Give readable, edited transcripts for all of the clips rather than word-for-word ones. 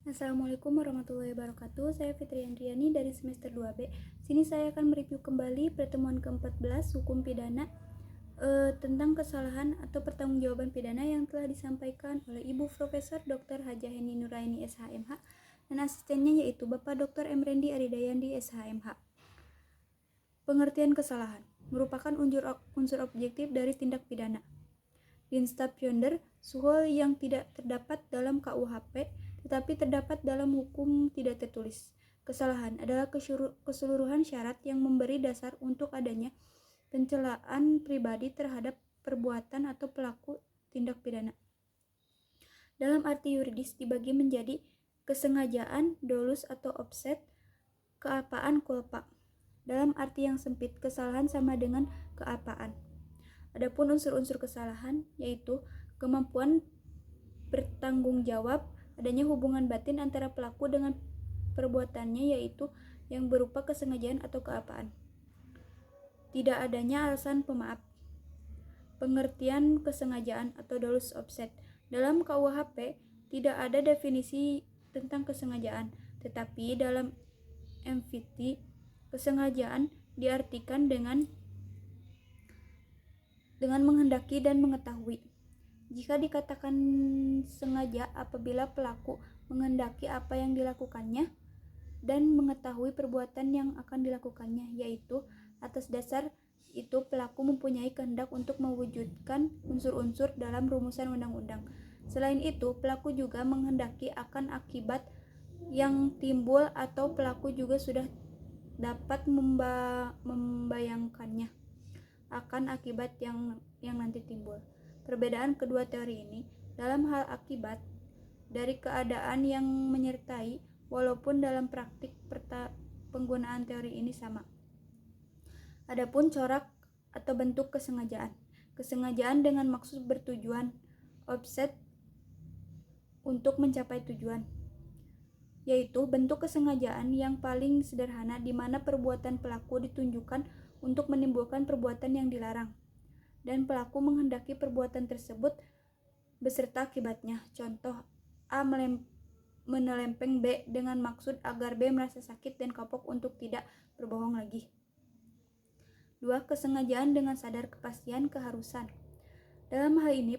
Assalamualaikum warahmatullahi wabarakatuh. Saya Fitri Andriani dari semester 2B. Sini saya akan mereview kembali pertemuan ke-14 hukum pidana tentang kesalahan atau pertanggungjawaban pidana yang telah disampaikan oleh Ibu Profesor Dr. Hajah Heni Nuraini SHMH dan asistennya yaitu Bapak Dr. M. Rendi Aridayandi SHMH. Pengertian kesalahan merupakan unsur objektif dari tindak pidana. Dienstabsonder suhu yang tidak terdapat dalam KUHP tetapi terdapat dalam hukum tidak tertulis. Kesalahan adalah keseluruhan syarat yang memberi dasar untuk adanya pencelaan pribadi terhadap perbuatan atau pelaku tindak pidana. Dalam arti yuridis dibagi menjadi kesengajaan, dolus atau offset, keapaan, culpa. Dalam arti yang sempit, kesalahan sama dengan keapaan. Adapun unsur-unsur kesalahan yaitu kemampuan bertanggung jawab, adanya hubungan batin antara pelaku dengan perbuatannya yaitu yang berupa kesengajaan atau keapaan. Tidak adanya alasan pemaaf. Pengertian kesengajaan atau dolus offset. Dalam KUHP tidak ada definisi tentang kesengajaan, tetapi dalam MVT kesengajaan diartikan dengan menghendaki dan mengetahui. Jika dikatakan sengaja apabila pelaku menghendaki apa yang dilakukannya dan mengetahui perbuatan yang akan dilakukannya, yaitu atas dasar itu pelaku mempunyai kehendak untuk mewujudkan unsur-unsur dalam rumusan undang-undang. Selain itu, pelaku juga menghendaki akan akibat yang timbul atau pelaku juga sudah dapat membayangkannya akan akibat yang nanti timbul. Perbedaan kedua teori ini dalam hal akibat dari keadaan yang menyertai, walaupun dalam praktik penggunaan teori ini sama. Adapun corak atau bentuk kesengajaan. Kesengajaan dengan maksud bertujuan, offset untuk mencapai tujuan, yaitu bentuk kesengajaan yang paling sederhana di mana perbuatan pelaku ditunjukkan untuk menimbulkan perbuatan yang dilarang dan pelaku menghendaki perbuatan tersebut beserta akibatnya. Contoh, A menelempeng B dengan maksud agar B merasa sakit dan kapok untuk tidak berbohong lagi. 2. Kesengajaan dengan sadar kepastian keharusan. Dalam hal ini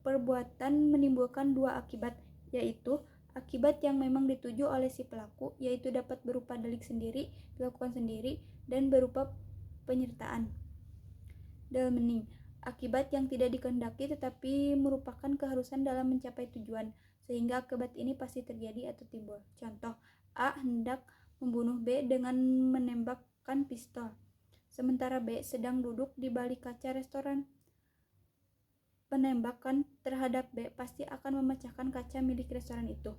perbuatan menimbulkan dua akibat, yaitu akibat yang memang dituju oleh si pelaku, yaitu dapat berupa delik sendiri, dilakukan sendiri, dan berupa penyertaan. Dalmening, akibat yang tidak dikehendaki tetapi merupakan keharusan dalam mencapai tujuan, sehingga akibat ini pasti terjadi atau timbul. Contoh, A hendak membunuh B dengan menembakkan pistol, sementara B sedang duduk di balik kaca restoran. Penembakan terhadap B pasti akan memecahkan kaca milik restoran itu.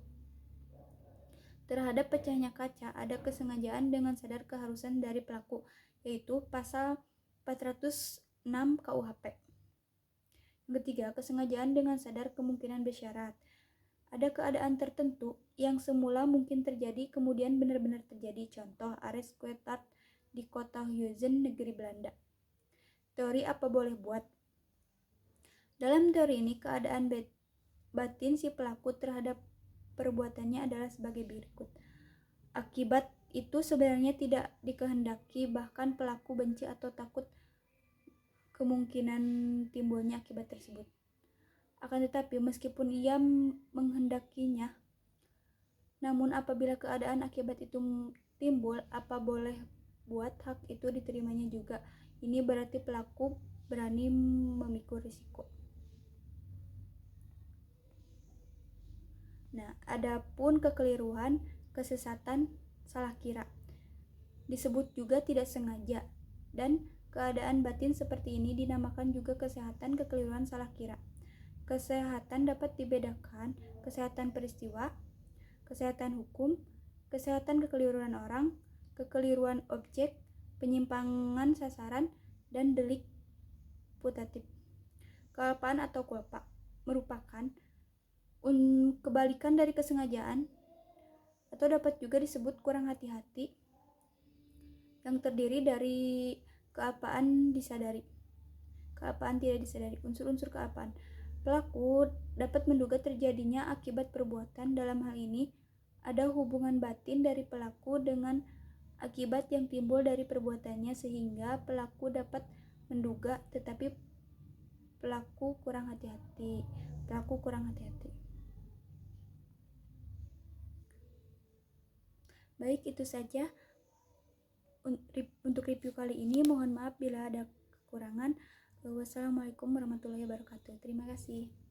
Terhadap pecahnya kaca ada kesengajaan dengan sadar keharusan dari pelaku, yaitu pasal 406 KUHP. Yang ketiga, kesengajaan dengan sadar kemungkinan bersyarat. Ada keadaan tertentu yang semula mungkin terjadi kemudian benar-benar terjadi. Contoh, arrest Quetart di kota Huizen, negeri Belanda. Teori apa boleh buat. Dalam teori ini, keadaan batin si pelaku terhadap perbuatannya adalah sebagai berikut. Akibat itu sebenarnya tidak dikehendaki, bahkan pelaku benci atau takut kemungkinan timbulnya akibat tersebut. Akan tetapi meskipun ia menghendakinya, namun apabila keadaan akibat itu timbul, apa boleh buat hak itu diterimanya juga. Ini berarti pelaku berani memikul risiko. Nah, adapun kekeliruan, kesesatan, salah kira disebut juga tidak sengaja, dan keadaan batin seperti ini dinamakan juga kesehatan kekeliruan salah kira. Kesehatan dapat dibedakan kesehatan peristiwa, kesehatan hukum, kesehatan kekeliruan orang, kekeliruan objek, penyimpangan sasaran, dan delik putatif. Kealpaan atau culpa merupakan kebalikan dari kesengajaan atau dapat juga disebut kurang hati-hati yang terdiri dari keapaan disadari, keapaan tidak disadari. Unsur-unsur keapaan. Pelaku dapat menduga terjadinya akibat perbuatan, dalam hal ini ada hubungan batin dari pelaku dengan akibat yang timbul dari perbuatannya sehingga pelaku dapat menduga tetapi pelaku kurang hati-hati. Baik, itu saja untuk review kali ini. Mohon maaf bila ada kekurangan. Wassalamualaikum warahmatullahi wabarakatuh. Terima kasih.